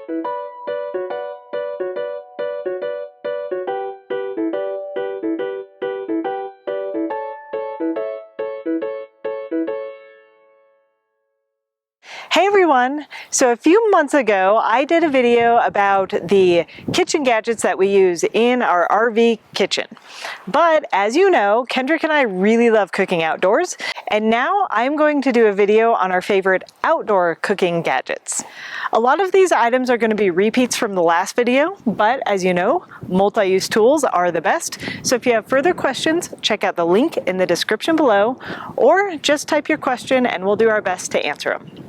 Hey everyone! So a few months ago I did a video about the kitchen gadgets that we use in our RV kitchen. But as you know, Kendrick and I really love cooking outdoors, and now I'm going to do a video on our favorite outdoor cooking gadgets. A lot of these items are going to be repeats from the last video, but as you know, multi-use tools are the best. So if you have further questions, check out the link in the description below, or just type your question and we'll do our best to answer them.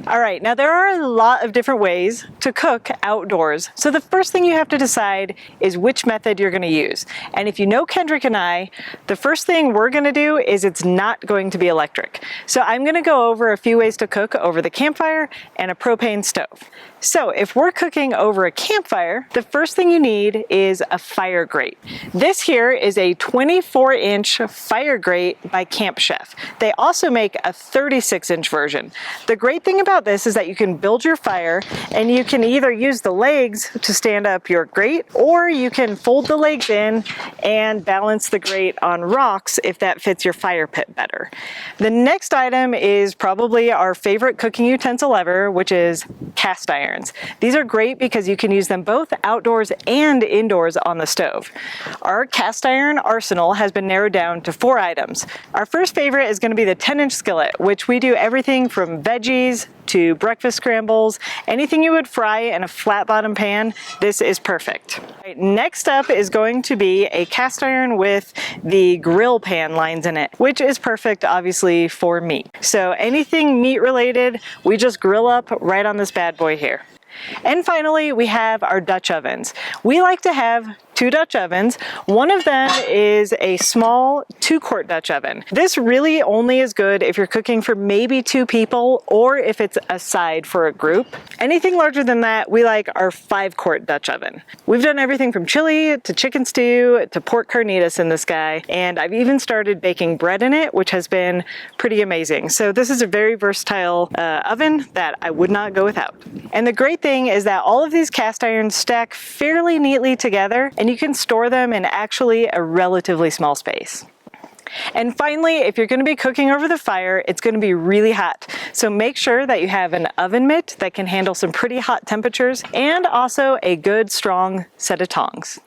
All right, now there are a lot of different ways to cook outdoors. So the first thing you have to decide is which method you're going to use. And if you know Kendrick and I, the first thing we're going to do is it's not going to be electric. So I'm going to go over a few ways to cook over the campfire and a propane stove. So if we're cooking over a campfire, the first thing you need is a fire grate. This here is a 24-inch fire grate by Camp Chef. They also make a 36-inch version. The great thing about this is that you can build your fire and you can either use the legs to stand up your grate, or you can fold the legs in and balance the grate on rocks if that fits your fire pit better. The next item is probably our favorite cooking utensil ever, which is cast iron. These are great because you can use them both outdoors and indoors on the stove. Our cast iron arsenal has been narrowed down to 4 items. Our first favorite is going to be the 10-inch skillet, which we do everything from veggies to breakfast scrambles. Anything you would fry in a flat bottom pan, this is perfect. Right, next up is going to be a cast iron with the grill pan lines in it, which is perfect obviously for meat. So anything meat related, we just grill up right on this bad boy here. And finally, we have our Dutch ovens. We like to have 2 Dutch ovens. One of them is a small 2-quart Dutch oven. This really only is good if you're cooking for maybe 2 people or if it's a side for a group. Anything larger than that, we like our 5-quart Dutch oven. We've done everything from chili to chicken stew to pork carnitas in this guy, and I've even started baking bread in it, which has been pretty amazing. So this is a very versatile oven that I would not go without. And the great thing is that all of these cast irons stack fairly neatly together, and you can store them in actually a relatively small space. And finally, if you're going to be cooking over the fire, it's going to be really hot. So make sure that you have an oven mitt that can handle some pretty hot temperatures, and also a good strong set of tongs.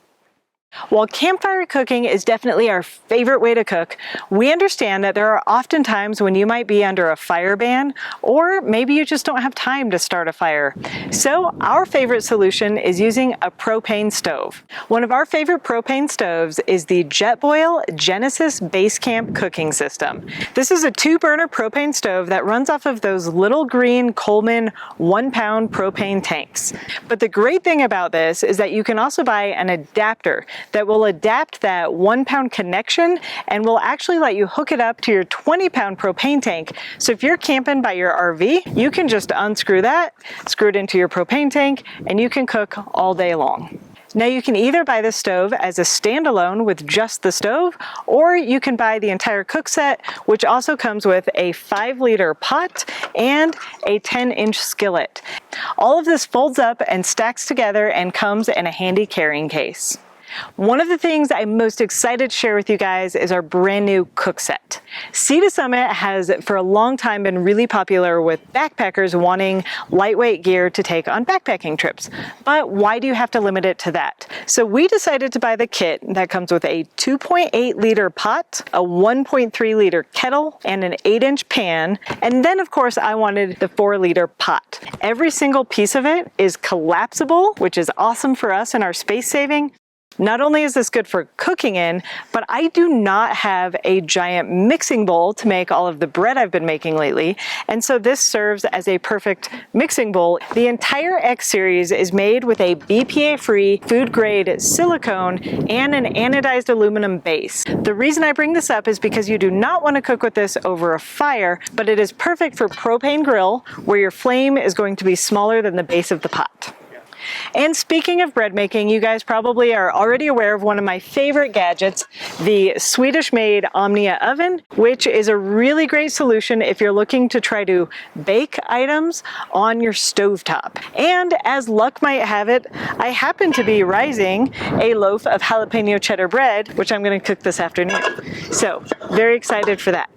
While campfire cooking is definitely our favorite way to cook, we understand that there are often times when you might be under a fire ban, or maybe you just don't have time to start a fire. So our favorite solution is using a propane stove. One of our favorite propane stoves is the Jetboil Genesis Base Camp cooking system. This is a 2-burner propane stove that runs off of those little green Coleman 1-pound propane tanks. But the great thing about this is that you can also buy an adapter that will adapt that 1-pound connection and will actually let you hook it up to your 20-pound propane tank. So if you're camping by your RV, you can just unscrew that, screw it into your propane tank, and you can cook all day long. Now you can either buy the stove as a standalone with just the stove, or you can buy the entire cook set, which also comes with a 5-liter pot and a 10-inch skillet. All of this folds up and stacks together and comes in a handy carrying case. One of the things I'm most excited to share with you guys is our brand new cook set. Sea to Summit has for a long time been really popular with backpackers wanting lightweight gear to take on backpacking trips. But why do you have to limit it to that? So we decided to buy the kit that comes with a 2.8 liter pot, a 1.3 liter kettle, and an 8-inch pan. And then of course I wanted the 4-liter pot. Every single piece of it is collapsible, which is awesome for us and our space saving. Not only is this good for cooking in, but I do not have a giant mixing bowl to make all of the bread I've been making lately, and so this serves as a perfect mixing bowl. The entire X series is made with a BPA-free food-grade silicone and an anodized aluminum base. The reason I bring this up is because you do not want to cook with this over a fire, but it is perfect for propane grill, where your flame is going to be smaller than the base of the pot. And speaking of bread making, you guys probably are already aware of one of my favorite gadgets, the Swedish-made Omnia oven, which is a really great solution if you're looking to try to bake items on your stovetop. And as luck might have it, I happen to be rising a loaf of jalapeno cheddar bread, which I'm going to cook this afternoon. So very excited for that.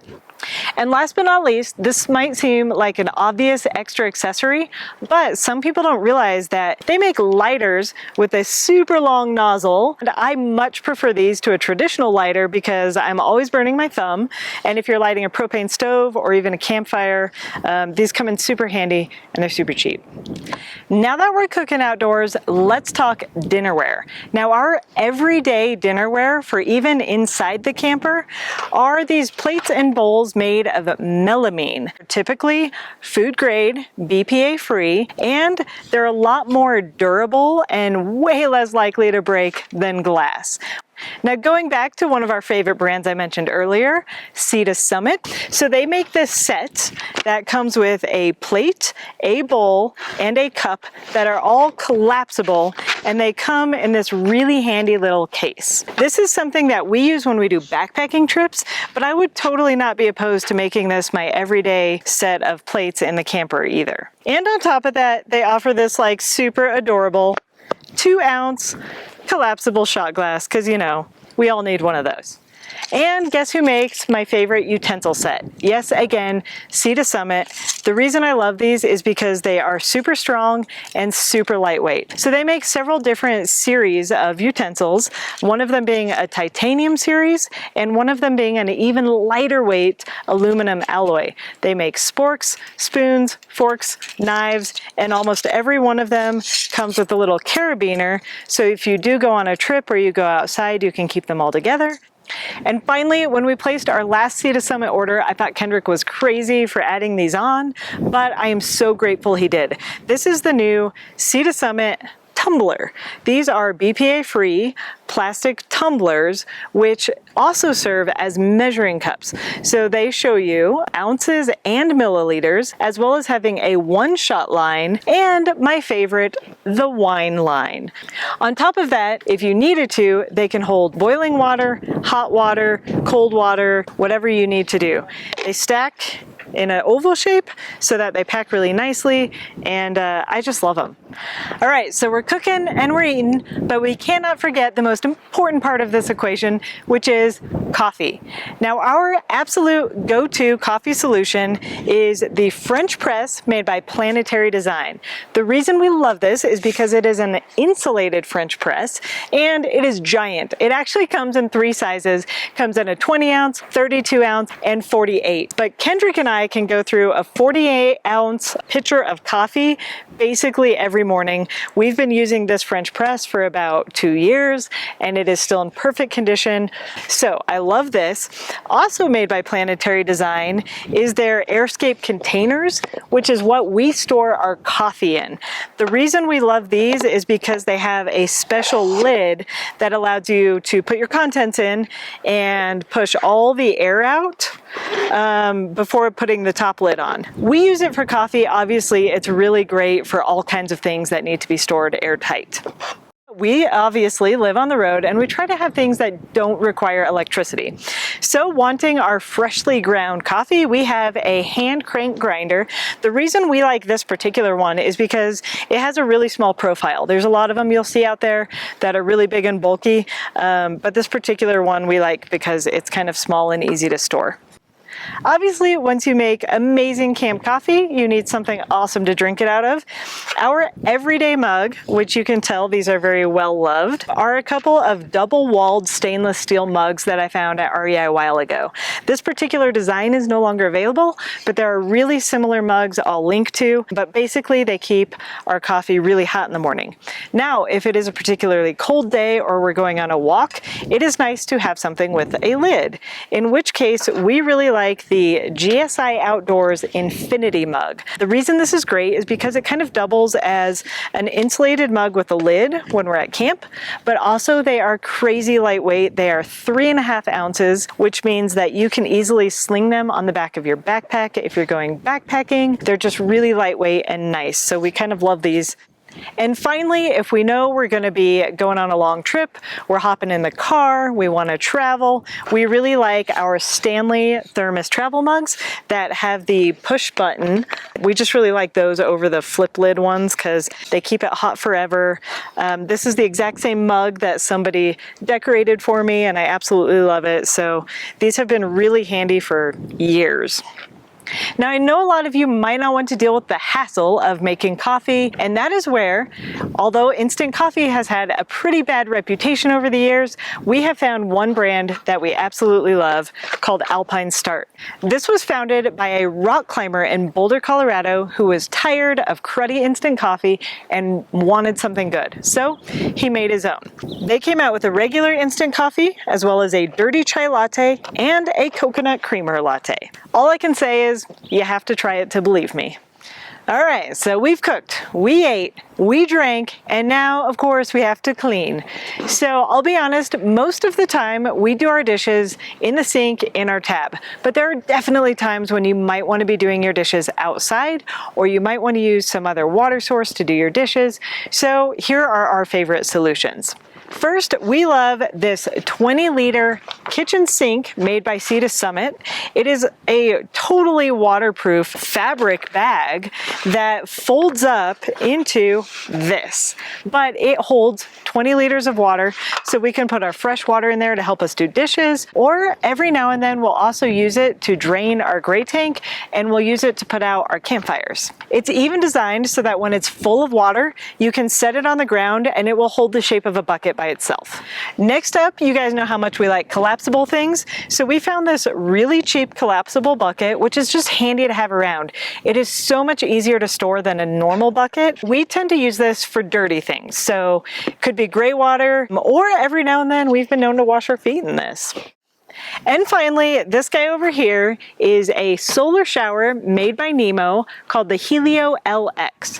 And last but not least, this might seem like an obvious extra accessory, but some people don't realize that they make lighters with a super long nozzle. And I much prefer these to a traditional lighter because I'm always burning my thumb. And if you're lighting a propane stove or even a campfire, these come in super handy and they're super cheap. Now that we're cooking outdoors, let's talk dinnerware. Now our everyday dinnerware for even inside the camper are these plates and bowls made of melamine, typically food grade, BPA free, and they're a lot more durable and way less likely to break than glass. Now going back to one of our favorite brands I mentioned earlier, Sea to Summit. So they make this set that comes with a plate, a bowl, and a cup that are all collapsible, and they come in this really handy little case. This is something that we use when we do backpacking trips, but I would totally not be opposed to making this my everyday set of plates in the camper either. And on top of that, they offer this like super adorable 2-ounce collapsible shot glass, because you know, we all need one of those. And guess who makes my favorite utensil set? Yes, again, Sea to Summit. The reason I love these is because they are super strong and super lightweight. So they make several different series of utensils, one of them being a titanium series and one of them being an even lighter weight aluminum alloy. They make sporks, spoons, forks, knives, and almost every one of them comes with a little carabiner. So if you do go on a trip or you go outside, you can keep them all together. And finally, when we placed our last Sea to Summit order, I thought Kendrick was crazy for adding these on, but I am so grateful he did. This is the new Sea to Summit tumbler. These are BPA-free plastic tumblers, which also serve as measuring cups. So they show you ounces and milliliters, as well as having a one-shot line, and my favorite, the wine line. On top of that, if you needed to, they can hold boiling water, hot water, cold water, whatever you need to do. They stack in an oval shape so that they pack really nicely, and I just love them. All right, so we're cooking and we're eating, but we cannot forget the most important part of this equation, which is coffee. Now our absolute go-to coffee solution is the French press made by Planetary Design. The reason we love this is because it is an insulated French press and it is giant. It actually comes in 3 sizes, comes in a 20 ounce, 32 ounce, and 48. But Kendrick and I can go through a 48 ounce pitcher of coffee basically every morning. We've been using this French press for about 2 years and it is still in perfect condition. So I love this. Also made by Planetary Design is their Airscape containers, which is what we store our coffee in. The reason we love these is because they have a special lid that allows you to put your contents in and push all the air out before putting the top lid on. We use it for coffee. Obviously, it's really great for all kinds of things that need to be stored airtight. We obviously live on the road and we try to have things that don't require electricity. So wanting our freshly ground coffee, we have a hand crank grinder. The reason we like this particular one is because it has a really small profile. There's a lot of them you'll see out there that are really big and bulky, but this particular one we like because it's kind of small and easy to store. Obviously, once you make amazing camp coffee, you need something awesome to drink it out of. Our everyday mug, which you can tell these are very well loved, are a couple of double-walled stainless steel mugs that I found at REI a while ago. This particular design is no longer available, but there are really similar mugs I'll link to, but basically they keep our coffee really hot in the morning. Now, if it is a particularly cold day or we're going on a walk, it is nice to have something with a lid, in which case we really like the GSI Outdoors Infinity mug. The reason this is great is because it kind of doubles as an insulated mug with a lid when we're at camp, but also they are crazy lightweight. They are 3.5 ounces, which means that you can easily sling them on the back of your backpack if you're going backpacking. They're just really lightweight and nice, so we kind of love these. And finally, if we know we're going to be going on a long trip, we're hopping in the car, we want to travel, we really like our Stanley thermos travel mugs that have the push button. We just really like those over the flip lid ones because they keep it hot forever. This is the exact same mug that somebody decorated for me, and I absolutely love it. So these have been really handy for years. Now, I know a lot of you might not want to deal with the hassle of making coffee, and that is where, although instant coffee has had a pretty bad reputation over the years, we have found one brand that we absolutely love called Alpine Start. This was founded by a rock climber in Boulder, Colorado, who was tired of cruddy instant coffee and wanted something good. So he made his own. They came out with a regular instant coffee, as well as a dirty chai latte and a coconut creamer latte. All I can say is you have to try it to believe me. All right, so we've cooked, we ate, we drank, and now, of course, we have to clean. So I'll be honest, most of the time we do our dishes in the sink in our tap, but there are definitely times when you might want to be doing your dishes outside, or you might want to use some other water source to do your dishes. So here are our favorite solutions. First, we love this 20-liter kitchen sink made by Sea to Summit. It is a totally waterproof fabric bag that folds up into this, but it holds 20 liters of water, so we can put our fresh water in there to help us do dishes, or every now and then we'll also use it to drain our gray tank, and we'll use it to put out our campfires. It's even designed so that when it's full of water, you can set it on the ground and it will hold the shape of a bucket by itself. Next up, you guys know how much we like collapsible things, so we found this really cheap collapsible bucket, which is just handy to have around. It is so much easier to store than a normal bucket. We tend to use this for dirty things, so it could be gray water, or every now and then we've been known to wash our feet in this. And finally, this guy over here is a solar shower made by Nemo called the Helio LX.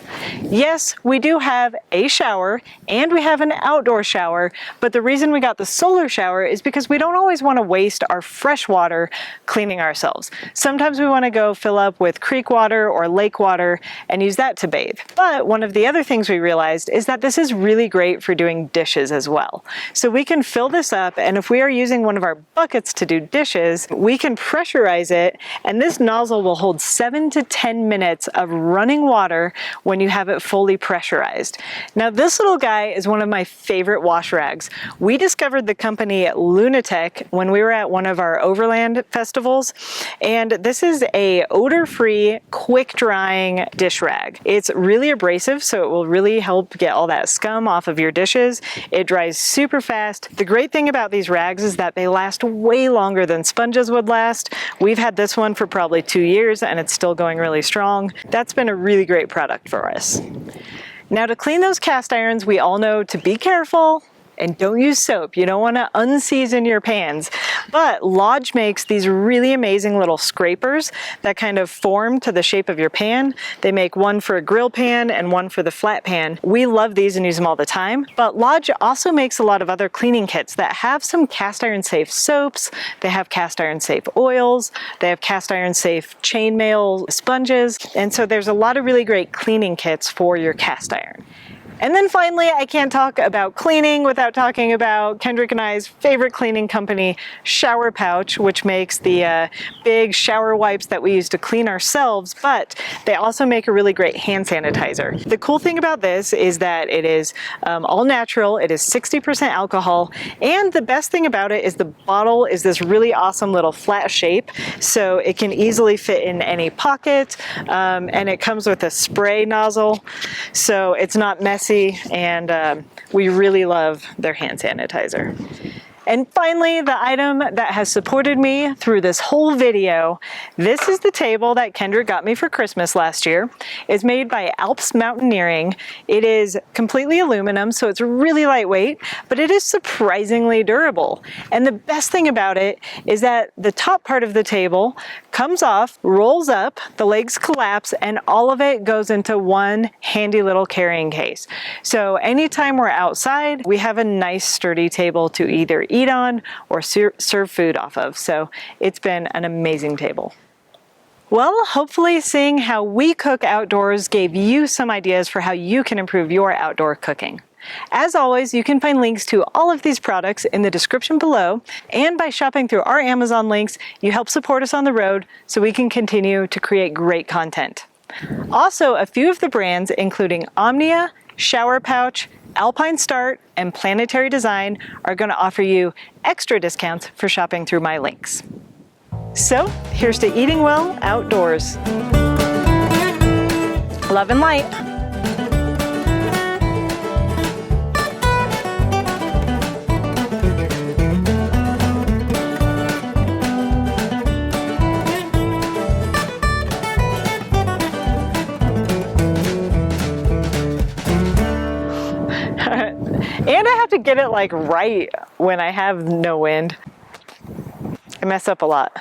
Yes, we do have a shower and we have an outdoor shower, but the reason we got the solar shower is because we don't always want to waste our fresh water cleaning ourselves. Sometimes we want to go fill up with creek water or lake water and use that to bathe. But one of the other things we realized is that this is really great for doing dishes as well. So we can fill this up, and if we are using one of our buckets to do dishes, we can pressurize it, and this nozzle will hold 7 to 10 minutes of running water when you have it fully pressurized. Now, this little guy is one of my favorite wash rags. We discovered the company Lunatech when we were at one of our overland festivals, and this is a odor-free, quick-drying dish rag. It's really abrasive, so it will really help get all that scum off of your dishes. It dries super fast. The great thing about these rags is that they last way longer than sponges would last. We've had this one for probably 2 years and it's still going really strong. That's been a really great product for us. Now, to clean those cast irons, we all know to be careful and don't use soap. You don't want to unseason your pans. But Lodge makes these really amazing little scrapers that kind of form to the shape of your pan. They make one for a grill pan and one for the flat pan. We love these and use them all the time. But Lodge also makes a lot of other cleaning kits that have some cast iron safe soaps. They have cast iron safe oils. They have cast iron safe chainmail sponges. And so there's a lot of really great cleaning kits for your cast iron. And then finally, I can't talk about cleaning without talking about Kendrick and I's favorite cleaning company, Shower Pouch, which makes the big shower wipes that we use to clean ourselves, but they also make a really great hand sanitizer. The cool thing about this is that it is all natural, it is 60% alcohol, and the best thing about it is the bottle is this really awesome little flat shape, so it can easily fit in any pocket, and it comes with a spray nozzle, so it's not messy. And we really love their hand sanitizer. And finally, the item that has supported me through this whole video, this is the table that Kendrick got me for Christmas last year. It's made by Alps Mountaineering. It is completely aluminum, so it's really lightweight, but it is surprisingly durable. And the best thing about it is that the top part of the table comes off, rolls up, the legs collapse, and all of it goes into one handy little carrying case. So anytime we're outside, we have a nice sturdy table to either eat on or serve food off of. So it's been an amazing table. Well, hopefully seeing how we cook outdoors gave you some ideas for how you can improve your outdoor cooking. As always, you can find links to all of these products in the description below, and by shopping through our Amazon links, you help support us on the road so we can continue to create great content. Also, a few of the brands, including Omnia, Shower Pouch, Alpine Start, and Planetary Design, are going to offer you extra discounts for shopping through my links. So, here's to eating well outdoors. Love and light. And I have to get it like right when I have no wind. I mess up a lot.